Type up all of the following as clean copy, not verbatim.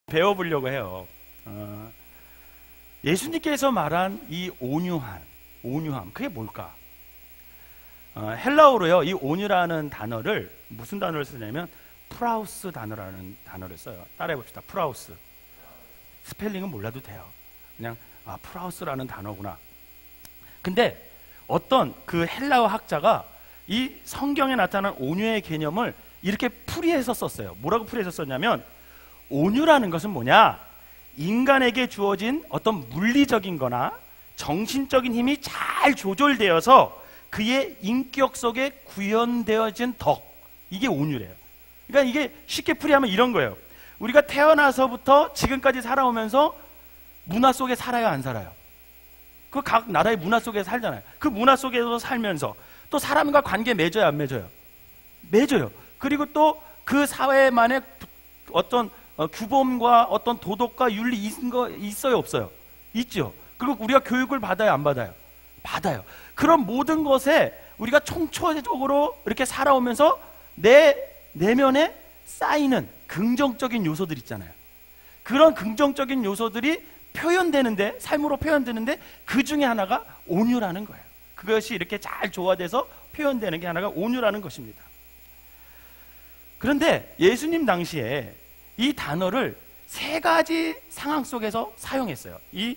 배워보려고 해요. 예수님께서 말한 이 온유함, 그게 뭘까? 헬라어로요, 이 온유라는 단어를 무슨 단어를 쓰냐면 프라우스 단어라는 단어를 써요. 따라해 봅시다. 프라우스. 스펠링은 몰라도 돼요. 그냥 프라우스라는 단어구나. 근데 어떤 그 헬라어 학자가 이 성경에 나타난 온유의 개념을 이렇게 풀이해서 썼어요. 뭐라고 풀이해서 썼냐면, 온유라는 것은 뭐냐? 인간에게 주어진 어떤 물리적인 거나 정신적인 힘이 잘 조절되어서 그의 인격 속에 구현되어진 덕, 이게 온유래요. 그러니까 이게 쉽게 풀이하면 이런 거예요. 우리가 태어나서부터 지금까지 살아오면서 문화 속에 살아요, 안 살아요? 그 각 나라의 문화 속에 살잖아요. 그 문화 속에서 살면서 또 사람과 관계 맺어요, 안 맺어요? 맺어요. 그리고 또 그 사회만의 어떤 규범과 어떤 도덕과 윤리 있어요, 없어요? 있죠. 그리고 우리가 교육을 받아요, 안 받아요? 받아요. 그런 모든 것에 우리가 총체적으로 이렇게 살아오면서 내 내면에 쌓이는 긍정적인 요소들 있잖아요. 그런 긍정적인 요소들이 표현되는데, 삶으로 표현되는데, 그 중에 하나가 온유라는 거예요. 그것이 이렇게 잘 조화돼서 표현되는 게 하나가 온유라는 것입니다. 그런데 예수님 당시에 이 단어를 세 가지 상황 속에서 사용했어요. 이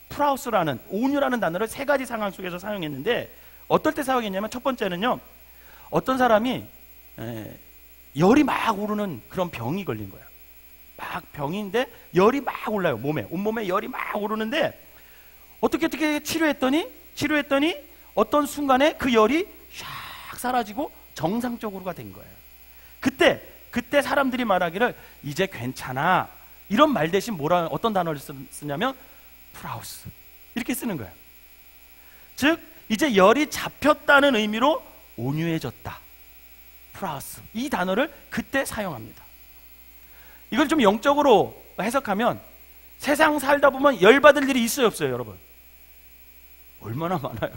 프라우스라는, 온유라는 단어를 세 가지 상황 속에서 사용했는데, 어떨 때 사용했냐면, 첫 번째는요, 어떤 사람이 열이 막 오르는 그런 병이 걸린 거예요. 막 병인데 열이 막 올라요. 온몸에 열이 막 오르는데, 어떻게 치료했더니 어떤 순간에 그 열이 샥 사라지고 정상적으로가 된 거예요. 그때 사람들이 말하기를 이제 괜찮아, 이런 말 대신 어떤 단어를 쓰냐면 프라우스, 이렇게 쓰는 거예요. 즉 이제 열이 잡혔다는 의미로 온유해졌다, 프라우스, 이 단어를 그때 사용합니다. 이걸 좀 영적으로 해석하면, 세상 살다 보면 열받을 일이 있어요, 없어요, 여러분? 얼마나 많아요.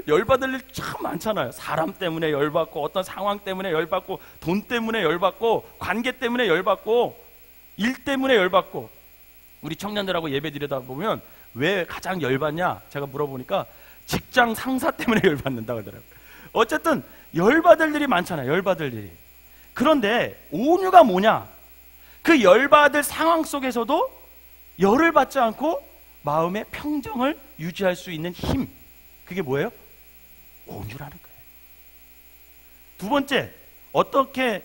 열받을 일 참 많잖아요. 사람 때문에 열받고, 어떤 상황 때문에 열받고, 돈 때문에 열받고, 관계 때문에 열받고, 일 때문에 열받고. 우리 청년들하고 예배 드리다 보면 왜 가장 열받냐? 제가 물어보니까 직장 상사 때문에 열받는다고 하더라고요. 어쨌든 열받을 일이 많잖아요, 열받을 일이. 그런데 온유가 뭐냐? 그 열받을 상황 속에서도 열을 받지 않고 마음의 평정을 유지할 수 있는 힘, 그게 뭐예요? 온유라는 거예요. 두 번째, 어떻게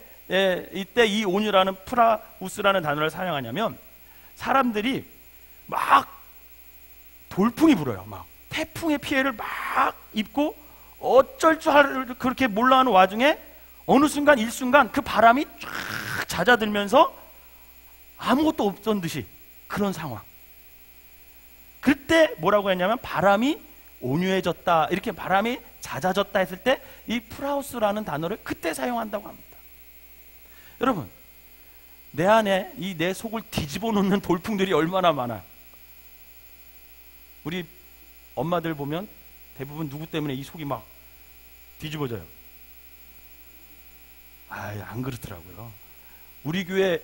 이때 이 온유라는 프라우스라는 단어를 사용하냐면, 사람들이 막 돌풍이 불어요. 막 태풍의 피해를 막 입고 어쩔 줄 그렇게 몰라하는 와중에 어느 순간 일순간 그 바람이 쫙 잦아들면서 아무것도 없던 듯이 그런 상황. 그때 뭐라고 했냐면, 바람이 온유해졌다, 이렇게 바람이 잦아졌다 했을 때 이 프라우스라는 단어를 그때 사용한다고 합니다. 여러분, 내 안에 이 내 속을 뒤집어 놓는 돌풍들이 얼마나 많아요. 우리 엄마들 보면 대부분 누구 때문에 이 속이 막 뒤집어져요? 안 그렇더라고요. 우리 교회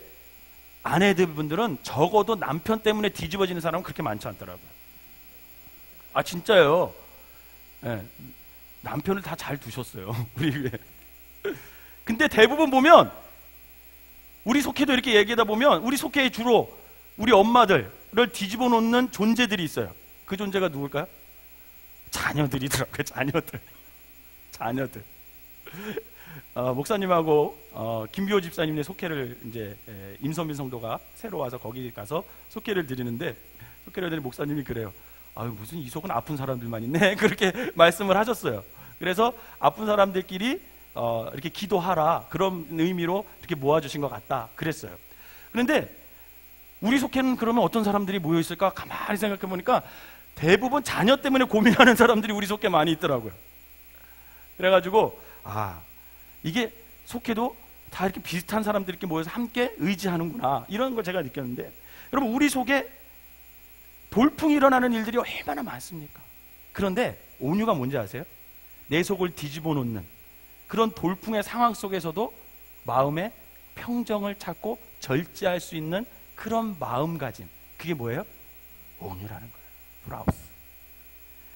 아내들분들은 적어도 남편 때문에 뒤집어지는 사람은 그렇게 많지 않더라고요. 진짜요. 네, 남편을 다 잘 두셨어요, 우리 교회. 근데 대부분 보면, 우리 속회도 이렇게 얘기하다 보면 우리 속회에 주로 우리 엄마들을 뒤집어 놓는 존재들이 있어요. 그 존재가 누굴까요? 자녀들이더라고요. 자녀들. 목사님하고 김비호 집사님의 속회를 이제 임선빈 성도가 새로 와서 거기 가서 속회를 드리는데, 속회를 드리는 목사님이 그래요. 무슨 이 속은 아픈 사람들만 있네, 그렇게 말씀을 하셨어요. 그래서 아픈 사람들끼리 이렇게 기도하라, 그런 의미로 이렇게 모아주신 것 같다, 그랬어요. 그런데 우리 속회는 그러면 어떤 사람들이 모여 있을까? 가만히 생각해 보니까 대부분 자녀 때문에 고민하는 사람들이 우리 속회 많이 있더라고요. 그래가지고 이게 속회도 다 이렇게 비슷한 사람들이 이렇게 모여서 함께 의지하는구나, 이런 걸 제가 느꼈는데, 여러분, 우리 속에 돌풍이 일어나는 일들이 얼마나 많습니까? 그런데 온유가 뭔지 아세요? 내 속을 뒤집어 놓는 그런 돌풍의 상황 속에서도 마음의 평정을 찾고 절제할 수 있는 그런 마음가짐, 그게 뭐예요? 온유라는 거예요. 브라우스.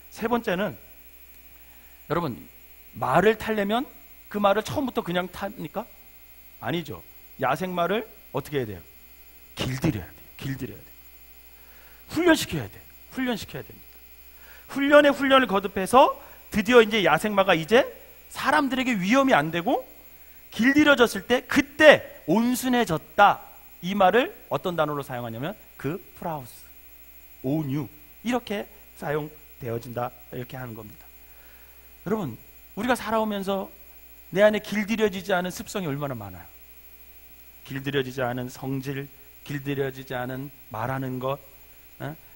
세 번째는, 여러분, 말을 타려면 그 말을 처음부터 그냥 탑니까? 아니죠. 야생말을 어떻게 해야 돼요? 길들여야 돼요. 길들여야 돼요. 훈련시켜야 돼요. 훈련시켜야 됩니다. 훈련에 훈련을 거듭해서 드디어 이제 야생마가 이제 사람들에게 위험이 안 되고 길들여졌을 때, 그때 온순해졌다, 이 말을 어떤 단어로 사용하냐면 그 프라우스, 온유, 이렇게 사용되어진다, 이렇게 하는 겁니다. 여러분, 우리가 살아오면서 내 안에 길들여지지 않은 습성이 얼마나 많아요. 길들여지지 않은 성질, 길들여지지 않은 말하는 것,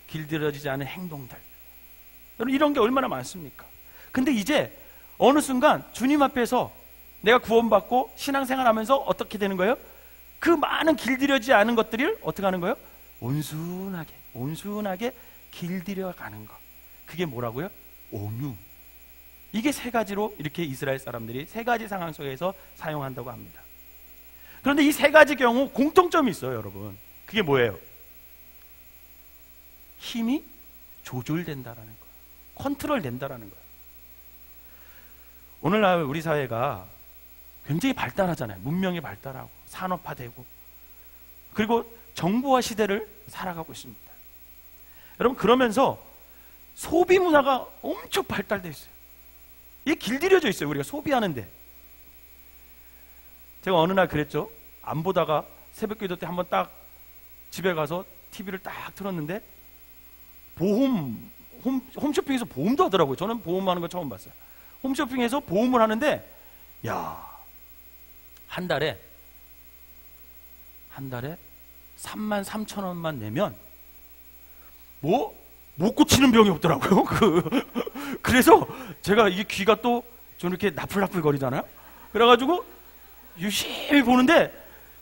길들여지지 않은 행동들, 여러분, 이런 게 얼마나 많습니까? 근데 이제 어느 순간 주님 앞에서 내가 구원받고 신앙생활하면서 어떻게 되는 거예요? 그 많은 길들여지지 않은 것들을 어떻게 하는 거예요? 온순하게, 온순하게 길들여가는 것, 그게 뭐라고요? 온유. 이게 세 가지로 이렇게 이스라엘 사람들이 세 가지 상황 속에서 사용한다고 합니다. 그런데 이 세 가지 경우 공통점이 있어요, 여러분. 그게 뭐예요? 힘이 조절된다라는 거예요. 컨트롤 된다라는 거예요. 오늘날 우리 사회가 굉장히 발달하잖아요. 문명이 발달하고 산업화되고, 그리고 정보화 시대를 살아가고 있습니다. 여러분, 그러면서 소비 문화가 엄청 발달되어 있어요. 이게 길들여져 있어요. 우리가 소비하는데. 제가 어느 날 그랬죠. 안 보다가 새벽기도 때 한번 딱 집에 가서 TV를 딱 틀었는데 홈쇼핑에서 보험도 하더라고요. 저는 보험하는 거 처음 봤어요. 홈쇼핑에서 보험을 하는데, 야, 한 달에 33,000원만 내면 뭐 못 고치는 병이 없더라고요. 그래서 제가 이게 귀가 또 좀 이렇게 나풀나풀 거리잖아요. 그래가지고 유심히 보는데,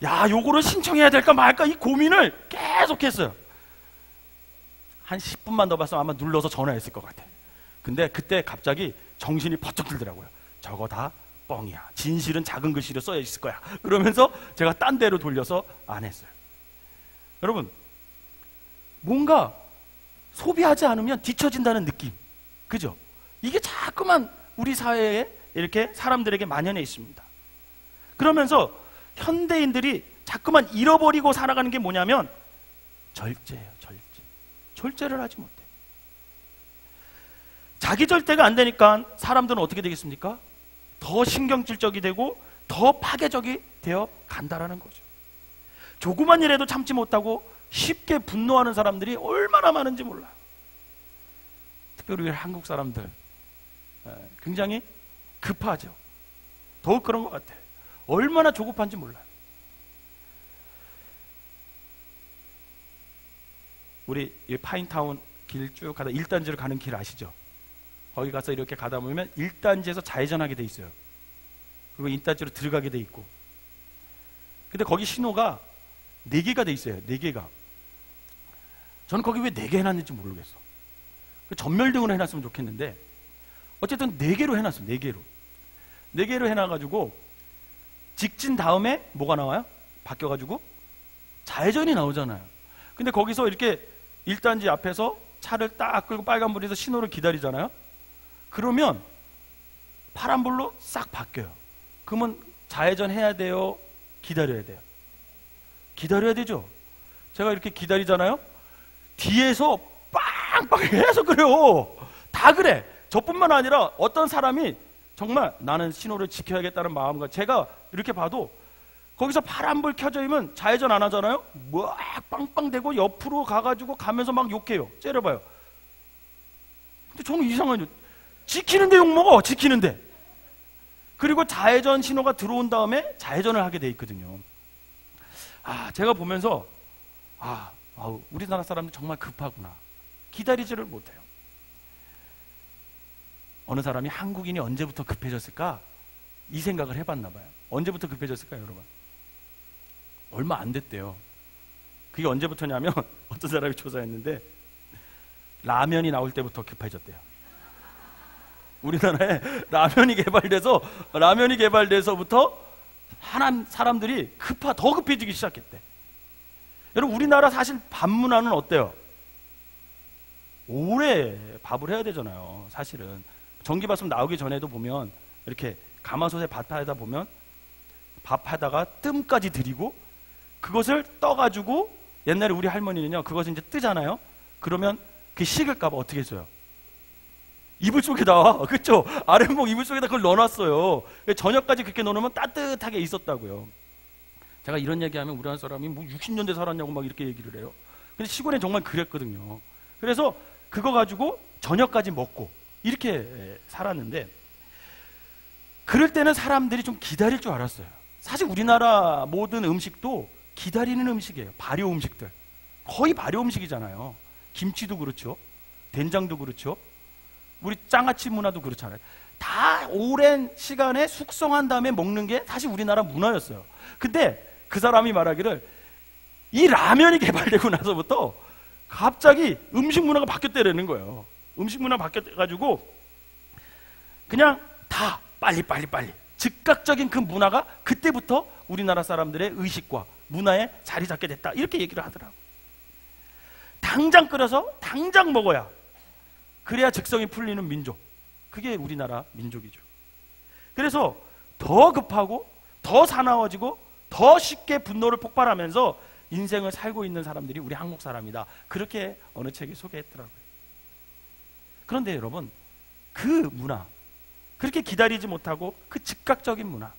야, 요거를 신청해야 될까 말까 이 고민을 계속했어요. 한 10분만 더 봤으면 아마 눌러서 전화했을 것 같아. 근데 그때 갑자기 정신이 번쩍 들더라고요. 저거 다 뻥이야. 진실은 작은 글씨로 써져 있을 거야. 그러면서 제가 딴 데로 돌려서 안 했어요. 여러분, 뭔가 소비하지 않으면 뒤처진다는 느낌, 그죠? 이게 자꾸만 우리 사회에 이렇게 사람들에게 만연해 있습니다. 그러면서 현대인들이 자꾸만 잃어버리고 살아가는 게 뭐냐면 절제예요. 절제를 하지 못해. 자기 절제가 안 되니까 사람들은 어떻게 되겠습니까? 더 신경질적이 되고 더 파괴적이 되어 간다라는 거죠. 조그만 일에도 참지 못하고 쉽게 분노하는 사람들이 얼마나 많은지 몰라요. 특별히 한국 사람들 굉장히 급하죠. 더욱 그런 것 같아요. 얼마나 조급한지 몰라요. 우리 이 파인타운 길 쭉 가다 1단지로 가는 길 아시죠? 거기 가서 이렇게 가다 보면 1단지에서 좌회전하게 돼 있어요. 그리고 2단지로 들어가게 돼 있고, 근데 거기 신호가 4개가 돼 있어요. 4개가. 저는 거기 왜 4개 해놨는지 모르겠어. 전멸등으로 해놨으면 좋겠는데 어쨌든 4개로 해놨어요. 4개로. 4개로 해놔가지고 직진 다음에 뭐가 나와요? 바뀌어가지고 좌회전이 나오잖아요. 근데 거기서 이렇게 1단지 앞에서 차를 딱 끌고 빨간불에서 신호를 기다리잖아요. 그러면 파란불로 싹 바뀌어요. 그러면 좌회전 해야 돼요? 기다려야 돼요? 기다려야 되죠. 제가 이렇게 기다리잖아요. 뒤에서 빵빵 계속 그래요. 다 그래. 저뿐만 아니라 어떤 사람이 정말 나는 신호를 지켜야겠다는 마음과, 제가 이렇게 봐도 거기서 파란불 켜져 있으면 좌회전 안 하잖아요. 막 빵빵대고 옆으로 가가지고 가면서 막 욕해요. 째려봐요. 근데 저는 이상하죠. 지키는데 욕먹어. 지키는데. 그리고 좌회전 신호가 들어온 다음에 좌회전을 하게 돼 있거든요. 제가 보면서 우리나라 사람들 정말 급하구나. 기다리지를 못해요. 어느 사람이 한국인이 언제부터 급해졌을까? 이 생각을 해봤나 봐요. 언제부터 급해졌을까요, 여러분? 얼마 안 됐대요. 그게 언제부터냐면 어떤 사람이 조사했는데 라면이 나올 때부터 급해졌대요. 우리나라에 라면이 개발돼서부터 사람들이 더 급해지기 시작했대. 여러분, 우리나라 사실 밥 문화는 어때요? 오래 밥을 해야 되잖아요. 사실은 전기밥솥 나오기 전에도 보면 이렇게 가마솥에 밥 하다 보면 밥하다가 뜸까지 들이고 그것을 떠가지고, 옛날에 우리 할머니는요 그것을 이제 뜨잖아요. 그러면 그게 식을까봐 어떻게 했어요? 이불 속에다, 그쵸? 아랫목 이불 속에다 그걸 넣어놨어요. 저녁까지 그렇게 넣어놓으면 따뜻하게 있었다고요. 제가 이런 얘기하면 우리나라 사람이 뭐 60년대 살았냐고 막 이렇게 얘기를 해요. 근데 시골엔 정말 그랬거든요. 그래서 그거 가지고 저녁까지 먹고 이렇게 살았는데, 그럴 때는 사람들이 좀 기다릴 줄 알았어요. 사실 우리나라 모든 음식도 기다리는 음식이에요. 발효 음식들 거의 발효 음식이잖아요. 김치도 그렇죠, 된장도 그렇죠, 우리 장아찌 문화도 그렇잖아요. 다 오랜 시간에 숙성한 다음에 먹는 게 사실 우리나라 문화였어요. 근데 그 사람이 말하기를 이 라면이 개발되고 나서부터 갑자기 음식 문화가 바뀌었다는 거예요. 음식 문화 바뀌어가지고 그냥 다 빨리 즉각적인 그 문화가 그때부터 우리나라 사람들의 의식과 문화에 자리 잡게 됐다, 이렇게 얘기를 하더라고요. 당장 끓여서 당장 먹어야, 그래야 즉성이 풀리는 민족, 그게 우리나라 민족이죠. 그래서 더 급하고 더 사나워지고 더 쉽게 분노를 폭발하면서 인생을 살고 있는 사람들이 우리 한국 사람이다, 그렇게 어느 책이 소개했더라고요. 그런데 여러분, 그 문화, 그렇게 기다리지 못하고 그 즉각적인 문화,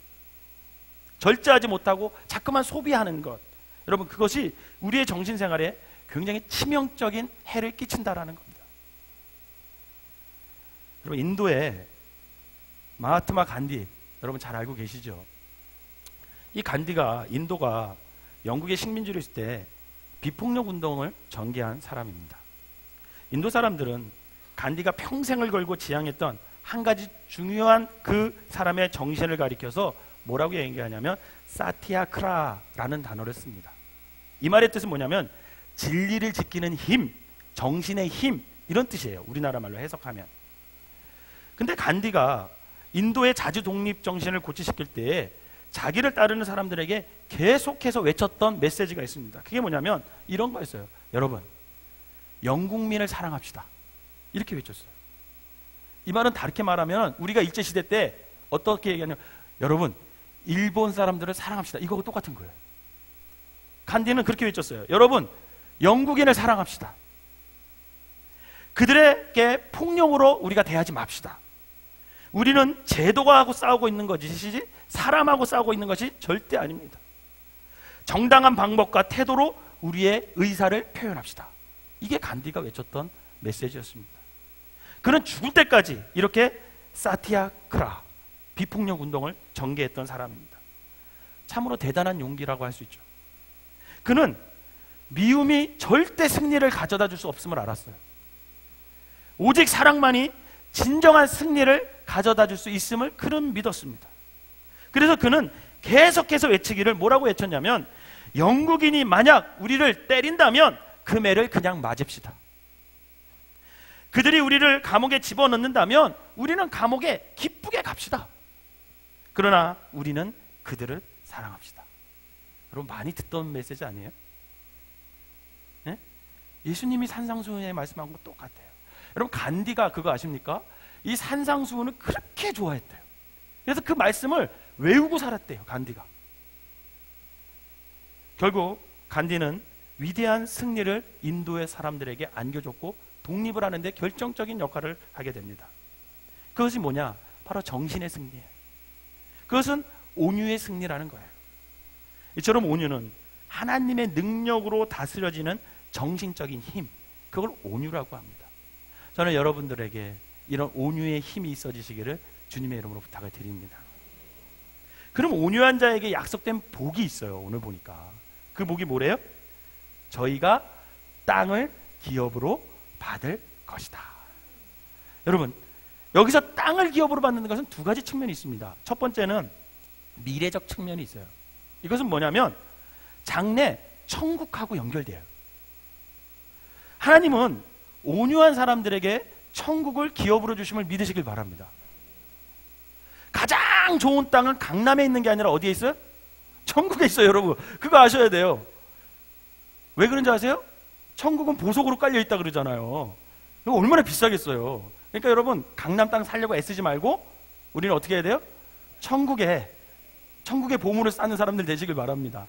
절제하지 못하고 자꾸만 소비하는 것, 여러분 그것이 우리의 정신생활에 굉장히 치명적인 해를 끼친다라는 겁니다. 여러분, 인도의 마하트마 간디, 여러분 잘 알고 계시죠? 이 간디가, 인도가 영국의 식민지로 있을 때 비폭력 운동을 전개한 사람입니다. 인도 사람들은 간디가 평생을 걸고 지향했던 한 가지 중요한 그 사람의 정신을 가리켜서 뭐라고 얘기하냐면 사티아크라라는 단어를 씁니다. 이 말의 뜻은 뭐냐면 진리를 지키는 힘, 정신의 힘, 이런 뜻이에요. 우리나라 말로 해석하면. 근데 간디가 인도의 자주 독립 정신을 고취시킬 때 자기를 따르는 사람들에게 계속해서 외쳤던 메시지가 있습니다. 그게 뭐냐면 이런 거였어요. 여러분, 영국민을 사랑합시다, 이렇게 외쳤어요. 이 말은 다르게 말하면 우리가 일제시대 때 어떻게 얘기하냐면 여러분, 일본 사람들을 사랑합시다, 이거하고 똑같은 거예요. 간디는 그렇게 외쳤어요. 여러분, 영국인을 사랑합시다. 그들에게 폭력으로 우리가 대하지 맙시다. 우리는 제도가 하고 싸우고 있는 것이지 사람하고 싸우고 있는 것이 절대 아닙니다. 정당한 방법과 태도로 우리의 의사를 표현합시다. 이게 간디가 외쳤던 메시지였습니다. 그는 죽을 때까지 이렇게 사티아크라, 비폭력 운동을 전개했던 사람입니다. 참으로 대단한 용기라고 할 수 있죠. 그는 미움이 절대 승리를 가져다 줄 수 없음을 알았어요. 오직 사랑만이 진정한 승리를 가져다 줄 수 있음을 그는 믿었습니다. 그래서 그는 계속해서 외치기를 뭐라고 외쳤냐면 영국인이 만약 우리를 때린다면 그 매를 그냥 맞읍시다. 그들이 우리를 감옥에 집어넣는다면 우리는 감옥에 기쁘게 갑시다. 그러나 우리는 그들을 사랑합시다. 여러분, 많이 듣던 메시지 아니에요? 네? 예수님이 산상수훈에 말씀한 거 똑같아요. 여러분, 간디가 그거 아십니까? 이 산상수훈을 그렇게 좋아했대요. 그래서 그 말씀을 외우고 살았대요, 간디가. 결국 간디는 위대한 승리를 인도의 사람들에게 안겨줬고 독립을 하는데 결정적인 역할을 하게 됩니다. 그것이 뭐냐? 바로 정신의 승리예요. 그것은 온유의 승리라는 거예요. 이처럼 온유는 하나님의 능력으로 다스려지는 정신적인 힘, 그걸 온유라고 합니다. 저는 여러분들에게 이런 온유의 힘이 있어지시기를 주님의 이름으로 부탁을 드립니다. 그럼 온유한 자에게 약속된 복이 있어요. 오늘 보니까 그 복이 뭐래요? 저희가 땅을 기업으로 받을 것이다. 여러분, 여기서 땅을 기업으로 받는 것은 두 가지 측면이 있습니다. 첫 번째는 미래적 측면이 있어요. 이것은 뭐냐면 장래 천국하고 연결돼요. 하나님은 온유한 사람들에게 천국을 기업으로 주심을 믿으시길 바랍니다. 가장 좋은 땅은 강남에 있는 게 아니라 어디에 있어요? 천국에 있어요, 여러분. 그거 아셔야 돼요. 왜 그런지 아세요? 천국은 보석으로 깔려있다 그러잖아요. 이거 얼마나 비싸겠어요. 그러니까 여러분, 강남 땅 살려고 애쓰지 말고 우리는 어떻게 해야 돼요? 천국에 보물을 쌓는 사람들 되시길 바랍니다.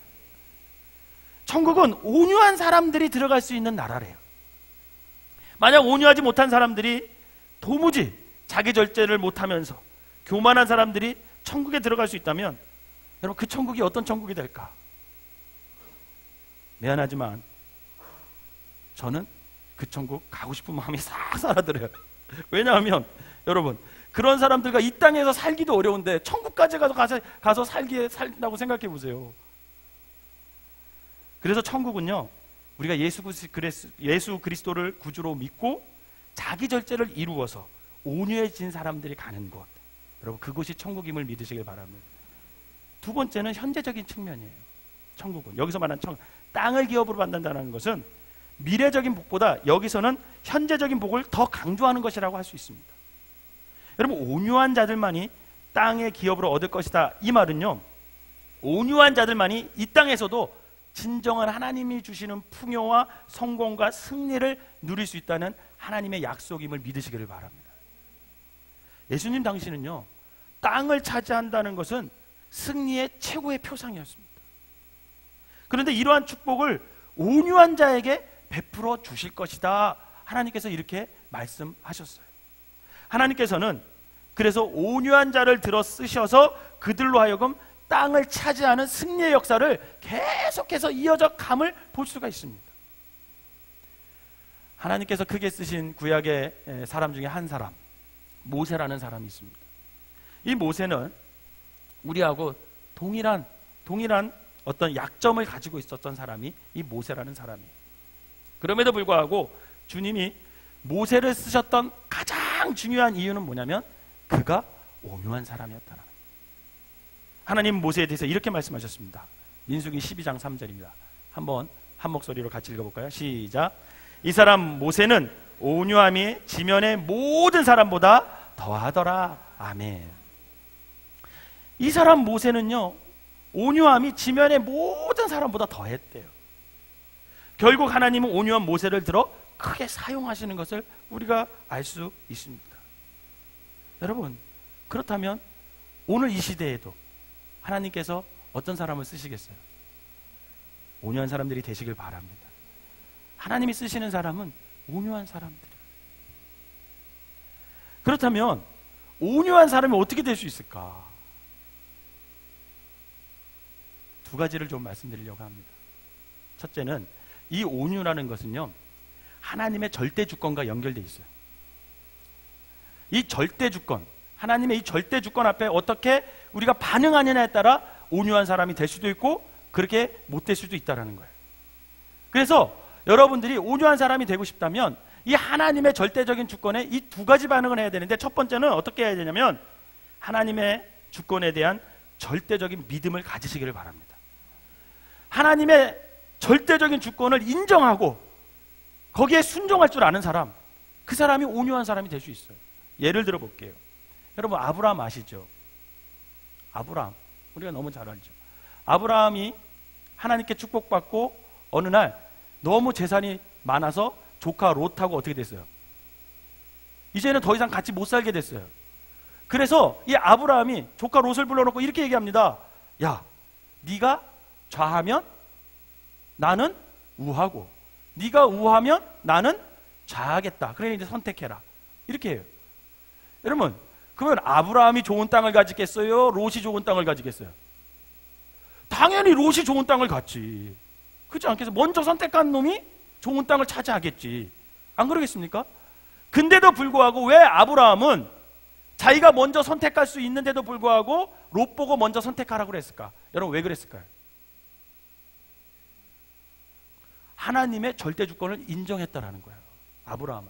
천국은 온유한 사람들이 들어갈 수 있는 나라래요. 만약 온유하지 못한 사람들이 도무지 자기 절제를 못하면서 교만한 사람들이 천국에 들어갈 수 있다면 여러분, 그 천국이 어떤 천국이 될까? 미안하지만 저는 그 천국 가고 싶은 마음이 싹 사라들어요. 왜냐하면 여러분, 그런 사람들과 이 땅에서 살기도 어려운데 천국까지 가서 살다고 생각해 보세요. 그래서 천국은요, 우리가 예수 그리스도를 구주로 믿고 자기 절제를 이루어서 온유해진 사람들이 가는 곳, 여러분, 그곳이 천국임을 믿으시길 바랍니다. 두 번째는 현재적인 측면이에요. 천국은 여기서 말하는 땅을 기업으로 받는다는 것은 미래적인 복보다 여기서는 현재적인 복을 더 강조하는 것이라고 할 수 있습니다. 여러분, 온유한 자들만이 땅의 기업으로 얻을 것이다, 이 말은요, 온유한 자들만이 이 땅에서도 진정한 하나님이 주시는 풍요와 성공과 승리를 누릴 수 있다는 하나님의 약속임을 믿으시기를 바랍니다. 예수님 당시는요, 땅을 차지한다는 것은 승리의 최고의 표상이었습니다. 그런데 이러한 축복을 온유한 자에게 베풀어 주실 것이다, 하나님께서 이렇게 말씀하셨어요. 하나님께서는 그래서 온유한 자를 들어 쓰셔서 그들로 하여금 땅을 차지하는 승리의 역사를 계속해서 이어져 감을 볼 수가 있습니다. 하나님께서 크게 쓰신 구약의 사람 중에 한 사람, 모세라는 사람이 있습니다. 이 모세는 우리하고 동일한 어떤 약점을 가지고 있었던 사람이 이 모세라는 사람이에요. 그럼에도 불구하고 주님이 모세를 쓰셨던 가장 중요한 이유는 뭐냐면 그가 온유한 사람이었다는 거예요. 하나님 모세에 대해서 이렇게 말씀하셨습니다. 민수기 12장 3절입니다. 한번 한 목소리로 같이 읽어볼까요? 시작. 이 사람 모세는 온유함이 지면의 모든 사람보다 더하더라. 아멘. 이 사람 모세는요, 온유함이 지면의 모든 사람보다 더했대요. 결국 하나님은 온유한 모세를 들어 크게 사용하시는 것을 우리가 알 수 있습니다. 여러분, 그렇다면 오늘 이 시대에도 하나님께서 어떤 사람을 쓰시겠어요? 온유한 사람들이 되시길 바랍니다. 하나님이 쓰시는 사람은 온유한 사람들이에요. 그렇다면 온유한 사람이 어떻게 될 수 있을까? 두 가지를 좀 말씀드리려고 합니다. 첫째는 이 온유라는 것은요, 하나님의 절대 주권과 연결되어 있어요. 이 절대 주권, 하나님의 이 절대 주권 앞에 어떻게 우리가 반응하느냐에 따라 온유한 사람이 될 수도 있고 그렇게 못 될 수도 있다는 거예요. 그래서 여러분들이 온유한 사람이 되고 싶다면 이 하나님의 절대적인 주권에 이 두 가지 반응을 해야 되는데, 첫 번째는 어떻게 해야 되냐면 하나님의 주권에 대한 절대적인 믿음을 가지시기를 바랍니다. 하나님의 절대적인 주권을 인정하고 거기에 순종할 줄 아는 사람, 그 사람이 온유한 사람이 될 수 있어요. 예를 들어 볼게요. 여러분, 아브라함 아시죠? 아브라함, 우리가 너무 잘 알죠. 아브라함이 하나님께 축복받고 어느 날 너무 재산이 많아서 조카 롯하고 어떻게 됐어요? 이제는 더 이상 같이 못 살게 됐어요. 그래서 이 아브라함이 조카 롯을 불러놓고 이렇게 얘기합니다. 야, 네가 좌하면 나는 우하고 네가 우하면 나는 좌하겠다. 그래 이제 선택해라. 이렇게 해요. 여러분, 그러면 아브라함이 좋은 땅을 가지겠어요? 롯이 좋은 땅을 가지겠어요? 당연히 롯이 좋은 땅을 갖지. 그렇지 않겠어요? 먼저 선택한 놈이 좋은 땅을 차지하겠지. 안 그러겠습니까? 근데도 불구하고 왜 아브라함은 자기가 먼저 선택할 수 있는데도 불구하고 롯 보고 먼저 선택하라고 그랬을까? 여러분, 왜 그랬을까요? 하나님의 절대 주권을 인정했다라는 거예요. 아브라함은.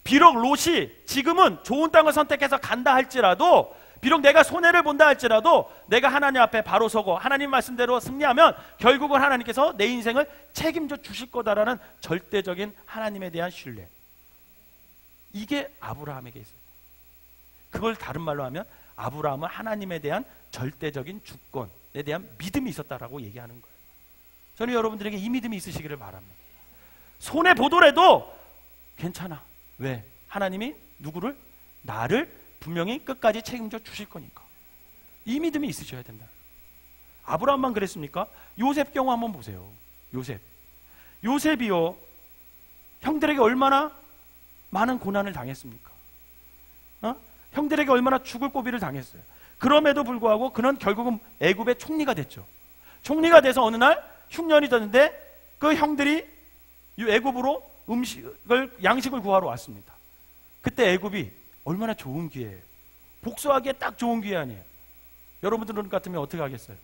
비록 롯이 지금은 좋은 땅을 선택해서 간다 할지라도, 비록 내가 손해를 본다 할지라도 내가 하나님 앞에 바로 서고 하나님 말씀대로 승리하면 결국은 하나님께서 내 인생을 책임져 주실 거다라는 절대적인 하나님에 대한 신뢰, 이게 아브라함에게 있어요. 그걸 다른 말로 하면 아브라함은 하나님에 대한 절대적인 주권에 대한 믿음이 있었다라고 얘기하는 거예요. 저는 여러분들에게 이 믿음이 있으시기를 바랍니다. 손해 보더라도 괜찮아. 왜? 하나님이 누구를? 나를 분명히 끝까지 책임져 주실 거니까. 이 믿음이 있으셔야 된다. 아브라함만 그랬습니까? 요셉 경우 한번 보세요. 요셉이요, 형들에게 얼마나 많은 고난을 당했습니까? 형들에게 얼마나 죽을 고비를 당했어요. 그럼에도 불구하고 그는 결국은 애굽의 총리가 됐죠. 총리가 돼서 어느 날 흉년이 됐는데 그 형들이 애굽으로 양식을 구하러 왔습니다. 그때 애굽이 얼마나 좋은 기회예요. 복수하기에 딱 좋은 기회 아니에요. 여러분들 같으면 어떻게 하겠어요?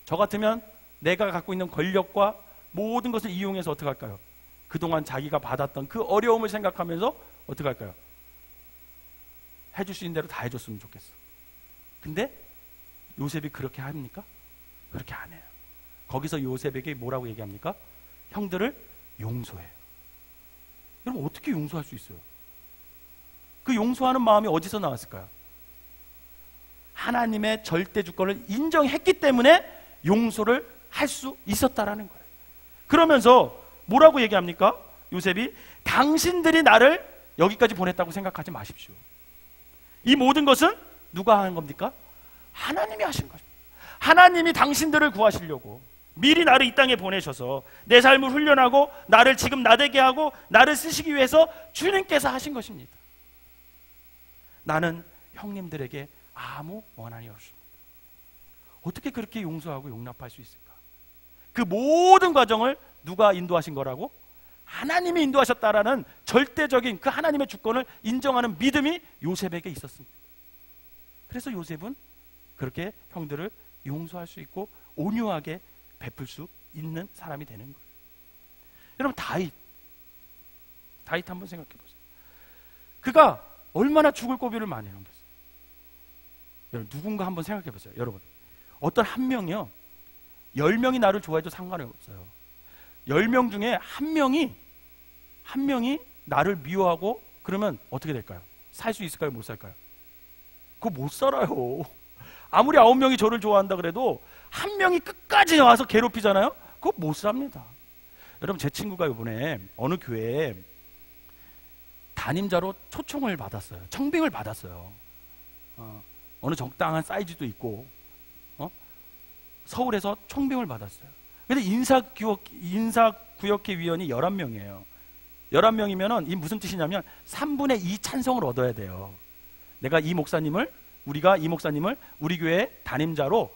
저 같으면 내가 갖고 있는 권력과 모든 것을 이용해서 어떻게 할까요? 그동안 자기가 받았던 그 어려움을 생각하면서 어떻게 할까요? 해줄 수 있는 대로 다 해줬으면 좋겠어. 근데 요셉이 그렇게 합니까? 그렇게 안 해요. 거기서 요셉에게 뭐라고 얘기합니까? 형들을 용서해요. 여러분, 어떻게 용서할 수 있어요? 그 용서하는 마음이 어디서 나왔을까요? 하나님의 절대 주권을 인정했기 때문에 용서를 할 수 있었다라는 거예요. 그러면서 뭐라고 얘기합니까? 요셉이 당신들이 나를 여기까지 보냈다고 생각하지 마십시오. 이 모든 것은 누가 한 겁니까? 하나님이 하신 것입니다. 하나님이 당신들을 구하시려고 미리 나를 이 땅에 보내셔서 내 삶을 훈련하고 나를 지금 나되게 하고 나를 쓰시기 위해서 주님께서 하신 것입니다. 나는 형님들에게 아무 원한이 없습니다. 어떻게 그렇게 용서하고 용납할 수 있을까? 그 모든 과정을 누가 인도하신 거라고? 하나님이 인도하셨다라는 절대적인 그 하나님의 주권을 인정하는 믿음이 요셉에게 있었습니다. 그래서 요셉은 그렇게 형들을 용서할 수 있고 온유하게 베풀 수 있는 사람이 되는 거예요. 여러분, 다윗 한번 생각해 보세요. 그가 얼마나 죽을 고비를 많이 넘겼어요. 여러분, 누군가 한번 생각해 보세요. 여러분, 어떤 한 명이요, 10명이 나를 좋아해도 상관이 없어요. 10명 중에 한 명이 나를 미워하고 그러면 어떻게 될까요? 살 수 있을까요? 못 살까요? 그거 못 살아요. 아무리 9명이 저를 좋아한다 그래도 한 명이 끝까지 와서 괴롭히잖아요? 그거 못 삽니다. 여러분, 제 친구가 이번에 어느 교회에 담임자로 초청을 받았어요. 청빙을 받았어요. 어느 적당한 사이즈도 있고 서울에서 청빙을 받았어요. 근데 인사구역회 위원이 11명이에요. 11명이면 이 무슨 뜻이냐면 3분의 2 찬성을 얻어야 돼요. 우리가 이 목사님을 우리 교회 담임자로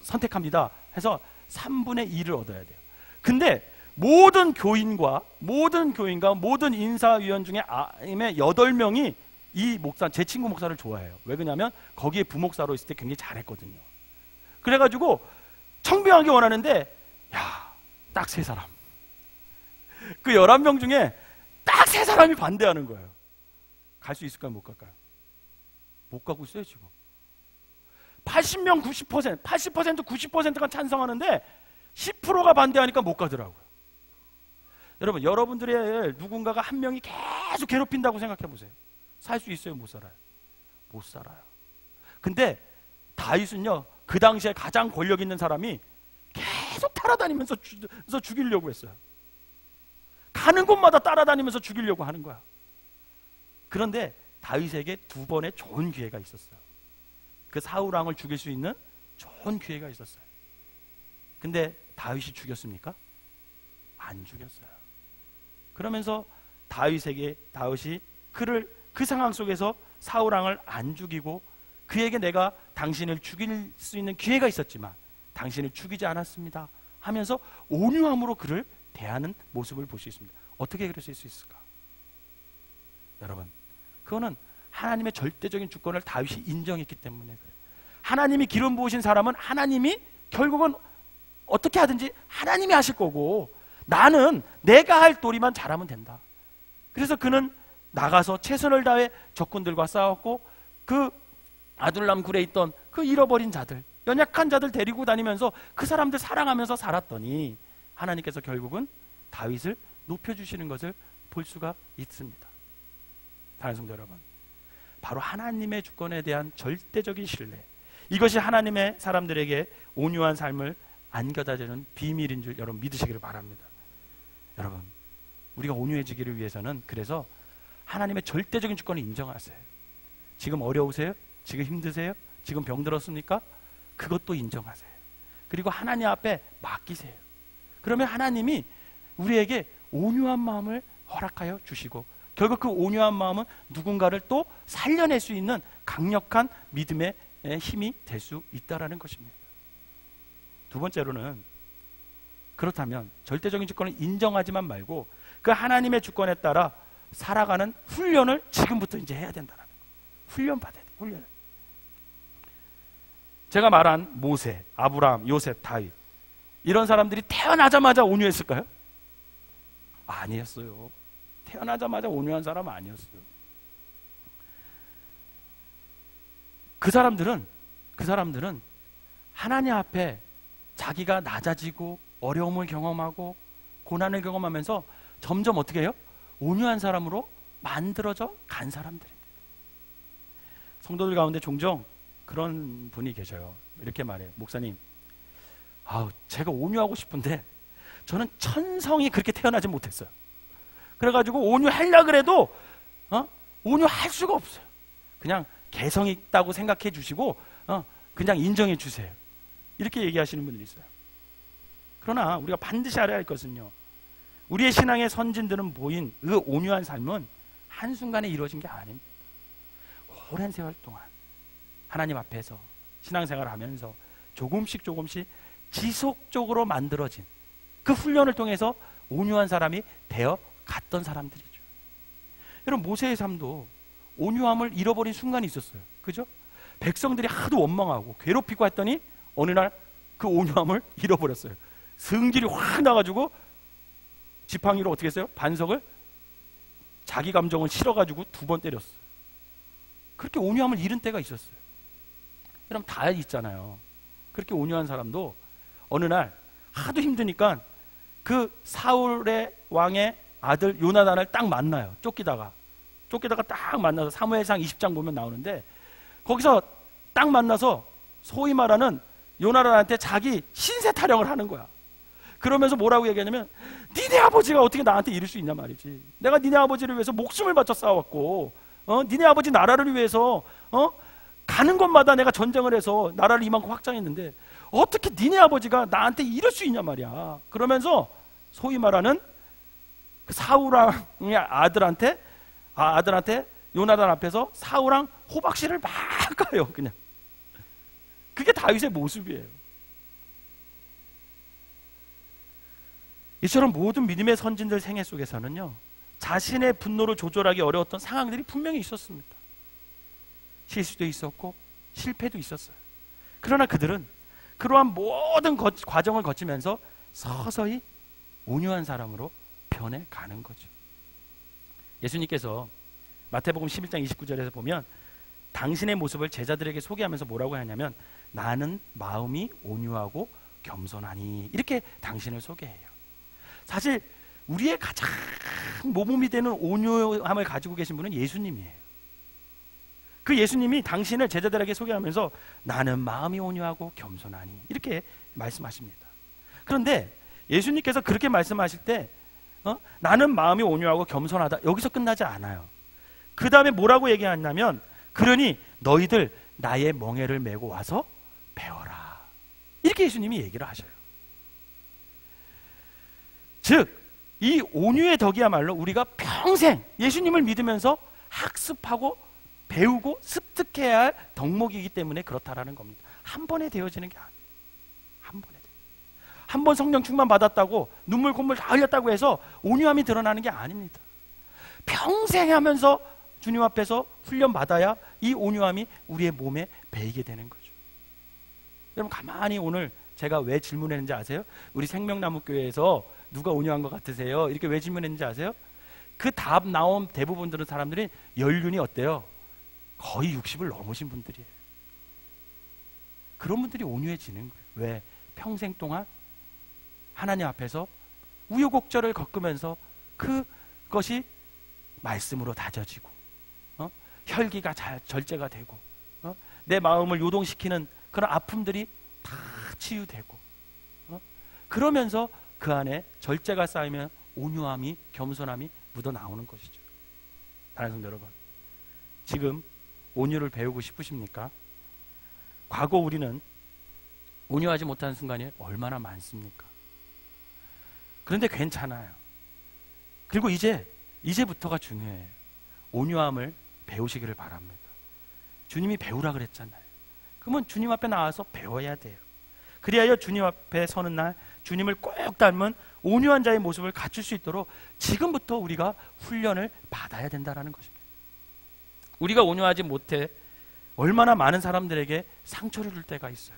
선택합니다 해서 3분의 2를 얻어야 돼요. 근데 모든 교인과 모든 인사위원 중에 8명이 이 목사, 제 친구 목사를 좋아해요. 왜 그러냐면 거기에 부목사로 있을 때 굉장히 잘했거든요. 그래가지고 청빙하기 원하는데 딱 3사람, 그 11명 중에 딱 3사람이 반대하는 거예요. 갈 수 있을까요? 못 갈까요? 못 가고 있어요. 지금 80명 90%, 90%가 찬성하는데 10%가 반대하니까 못 가더라고요. 여러분, 여러분들의 누군가가 한 명이 계속 괴롭힌다고 생각해 보세요. 살 수 있어요? 못 살아요? 못 살아요. 근데 다윗은요, 그 당시에 가장 권력 있는 사람이 계속 따라다니면서 죽이려고 했어요. 가는 곳마다 따라다니면서 죽이려고 하는 거야. 그런데 다윗에게 2번의 좋은 기회가 있었어요. 그 사울 왕을 죽일 수 있는 좋은 기회가 있었어요. 근데 다윗이 죽였습니까? 안 죽였어요. 그러면서 다윗이 그를 그 상황 속에서 사울 왕을 안 죽이고 그에게 내가 당신을 죽일 수 있는 기회가 있었지만 당신을 죽이지 않았습니다 하면서 온유함으로 그를 대하는 모습을 볼 수 있습니다. 어떻게 그러실 수 있을까? 여러분, 그거는 하나님의 절대적인 주권을 다윗이 인정했기 때문에 그래요. 하나님이 기름 부으신 사람은 하나님이 결국은 어떻게 하든지 하나님이 하실 거고 나는 내가 할 도리만 잘하면 된다. 그래서 그는 나가서 최선을 다해 적군들과 싸웠고 그 아둘람 굴에 있던 그 잃어버린 자들, 연약한 자들 데리고 다니면서 그 사람들 사랑하면서 살았더니 하나님께서 결국은 다윗을 높여주시는 것을 볼 수가 있습니다. 사랑하는 성도 여러분, 바로 하나님의 주권에 대한 절대적인 신뢰, 이것이 하나님의 사람들에게 온유한 삶을 안겨다주는 비밀인 줄 여러분 믿으시기를 바랍니다. 여러분, 우리가 온유해지기를 위해서는 그래서 하나님의 절대적인 주권을 인정하세요. 지금 어려우세요? 지금 힘드세요? 지금 병들었습니까? 그것도 인정하세요. 그리고 하나님 앞에 맡기세요. 그러면 하나님이 우리에게 온유한 마음을 허락하여 주시고, 결국 그 온유한 마음은 누군가를 또 살려낼 수 있는 강력한 믿음의 힘이 될 수 있다는 것입니다. 두 번째로는, 그렇다면 절대적인 주권을 인정하지만 말고 그 하나님의 주권에 따라 살아가는 훈련을 지금부터 이제 해야 된다는 거예요. 훈련 받아야 돼요. 훈련을. 제가 말한 모세, 아브라함, 요셉, 다윗, 이런 사람들이 태어나자마자 온유했을까요? 아니었어요. 태어나자마자 온유한 사람은 아니었어요. 그 사람들은 하나님 앞에 자기가 낮아지고 어려움을 경험하고 고난을 경험하면서 점점 어떻게 해요? 온유한 사람으로 만들어져 간 사람들입니다. 성도들 가운데 종종 그런 분이 계셔요. 이렇게 말해요. 목사님, 제가 온유하고 싶은데 저는 천성이 그렇게 태어나지 못했어요. 그래가지고 온유하려고 해도 온유할 수가 없어요. 그냥 개성이 있다고 생각해 주시고 그냥 인정해 주세요. 이렇게 얘기하시는 분들이 있어요. 그러나 우리가 반드시 알아야 할 것은요, 우리의 신앙의 선진들은 보인 그 온유한 삶은 한순간에 이루어진 게 아닙니다. 오랜 세월 동안 하나님 앞에서 신앙생활을 하면서 조금씩 지속적으로 만들어진 그 훈련을 통해서 온유한 사람이 되어 갔던 사람들이죠. 여러분, 모세의 삶도 온유함을 잃어버린 순간이 있었어요. 그죠? 백성들이 하도 원망하고 괴롭히고 했더니 어느 날 그 온유함을 잃어버렸어요. 성질이 확 나가지고 지팡이로 어떻게 했어요? 반석을 자기 감정을 실어가지고 2번 때렸어요. 그렇게 온유함을 잃은 때가 있었어요. 여러분, 다 있잖아요. 그렇게 온유한 사람도 어느 날 하도 힘드니까 그 사울의 왕의 아들 요나단을 딱 만나요. 쫓기다가 딱 만나서 사무엘상 20장 보면 나오는데, 거기서 딱 만나서 소위 말하는 요나단한테 자기 신세 타령을 하는 거야. 그러면서 뭐라고 얘기하냐면, 니네 아버지가 어떻게 나한테 이럴 수 있냐 말이지. 내가 니네 아버지를 위해서 목숨을 바쳐 싸웠고, 니네 아버지 나라를 위해서 가는 곳마다 내가 전쟁을 해서 나라를 이만큼 확장했는데 어떻게 니네 아버지가 나한테 이럴 수 있냐 말이야. 그러면서 소위 말하는 그 사울왕의 아들한테 요나단 앞에서 사울왕 호박씨를 막 가요. 그냥 그게 다윗의 모습이에요. 이처럼 모든 믿음의 선진들 생애 속에서는요, 자신의 분노를 조절하기 어려웠던 상황들이 분명히 있었습니다. 실수도 있었고 실패도 있었어요. 그러나 그들은 그러한 모든 과정을 거치면서 서서히 온유한 사람으로 변해가는 거죠. 예수님께서 마태복음 11장 29절에서 보면 당신의 모습을 제자들에게 소개하면서 뭐라고 하냐면, 나는 마음이 온유하고 겸손하니, 이렇게 당신을 소개해요. 사실 우리의 가장 모범이 되는 온유함을 가지고 계신 분은 예수님이에요. 그 예수님이 당신을 제자들에게 소개하면서 나는 마음이 온유하고 겸손하니, 이렇게 말씀하십니다. 그런데 예수님께서 그렇게 말씀하실 때 나는 마음이 온유하고 겸손하다, 여기서 끝나지 않아요. 그 다음에 뭐라고 얘기하냐면, 그러니 너희들 나의 멍에를 메고 와서 배워라, 이렇게 예수님이 얘기를 하셔요. 즉, 이 온유의 덕이야말로 우리가 평생 예수님을 믿으면서 학습하고 배우고 습득해야 할 덕목이기 때문에 그렇다라는 겁니다. 한 번에 되어지는 게 아니에요. 한 번 성령 충만 받았다고 눈물 콧물 다 흘렸다고 해서 온유함이 드러나는 게 아닙니다. 평생 하면서 주님 앞에서 훈련 받아야 이 온유함이 우리의 몸에 배이게 되는 거죠. 여러분, 가만히 오늘 제가 왜 질문했는지 아세요? 우리 생명나무교회에서 누가 온유한 것 같으세요? 이렇게 왜 질문했는지 아세요? 그 답 나온 대부분들은 사람들이 연륜이 어때요? 거의 60을 넘으신 분들이에요. 그런 분들이 온유해지는 거예요. 왜? 평생 동안 하나님 앞에서 우여곡절을 겪으면서 그것이 말씀으로 다져지고 혈기가 잘 절제가 되고 내 마음을 요동시키는 그런 아픔들이 다 치유되고 그러면서 그 안에 절제가 쌓이면 온유함이, 겸손함이 묻어 나오는 것이죠. 사랑하는 성도 여러분, 지금 온유를 배우고 싶으십니까? 과거 우리는 온유하지 못하는 순간이 얼마나 많습니까? 그런데 괜찮아요. 그리고 이제부터가 중요해요. 온유함을 배우시기를 바랍니다. 주님이 배우라 그랬잖아요. 그러면 주님 앞에 나와서 배워야 돼요. 그리하여 주님 앞에 서는 날 주님을 꼭 닮은 온유한 자의 모습을 갖출 수 있도록 지금부터 우리가 훈련을 받아야 된다는 것입니다. 우리가 온유하지 못해 얼마나 많은 사람들에게 상처를 줄 때가 있어요.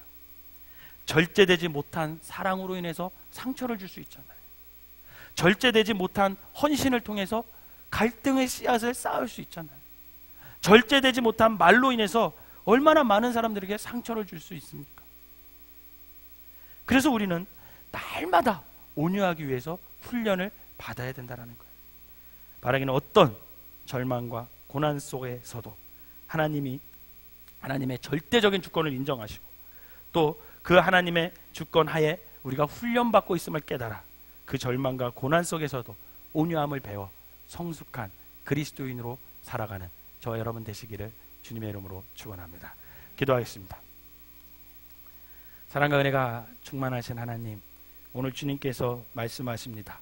절제되지 못한 사랑으로 인해서 상처를 줄 수 있잖아요. 절제되지 못한 헌신을 통해서 갈등의 씨앗을 쌓을 수 있잖아요. 절제되지 못한 말로 인해서 얼마나 많은 사람들에게 상처를 줄 수 있습니까? 그래서 우리는 날마다 온유하기 위해서 훈련을 받아야 된다는 거예요. 바라기는 어떤 절망과 고난 속에서도 하나님의 절대적인 주권을 인정하시고 또 그 하나님의 주권 하에 우리가 훈련받고 있음을 깨달아 그 절망과 고난 속에서도 온유함을 배워 성숙한 그리스도인으로 살아가는 저와 여러분 되시기를 주님의 이름으로 축원합니다. 기도하겠습니다. 사랑과 은혜가 충만하신 하나님, 오늘 주님께서 말씀하십니다.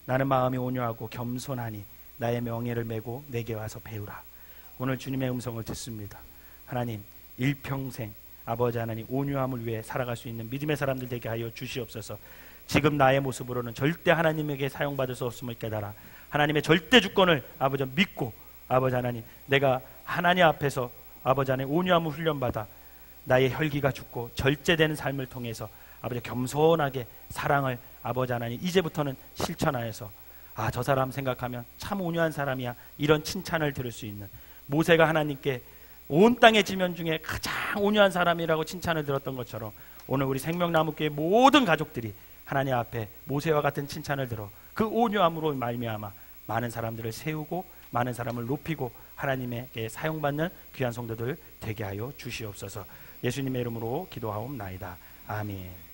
나는 마음이 온유하고 겸손하니 나의 명예를 메고 내게 와서 배우라. 오늘 주님의 음성을 듣습니다. 하나님, 일평생 아버지 하나님 온유함을 위해 살아갈 수 있는 믿음의 사람들 되게 하여 주시옵소서. 지금 나의 모습으로는 절대 하나님에게 사용받을 수 없음을 깨달아 하나님의 절대 주권을 아버지 믿고 아버지 하나님, 내가 하나님 앞에서 아버지 하나님 온유함을 훈련받아 나의 혈기가 죽고 절제되는 삶을 통해서 아버지 겸손하게 사랑을 아버지 하나님 이제부터는 실천하여서 저 사람 생각하면 참 온유한 사람이야, 이런 칭찬을 들을 수 있는, 모세가 하나님께 온 땅의 지면 중에 가장 온유한 사람이라고 칭찬을 들었던 것처럼 오늘 우리 생명나무교회 모든 가족들이 하나님 앞에 모세와 같은 칭찬을 들어 그 온유함으로 말미암아 많은 사람들을 세우고 많은 사람을 높이고 하나님에게 사용받는 귀한 성도들 되게 하여 주시옵소서. 예수님의 이름으로 기도하옵나이다. 아멘.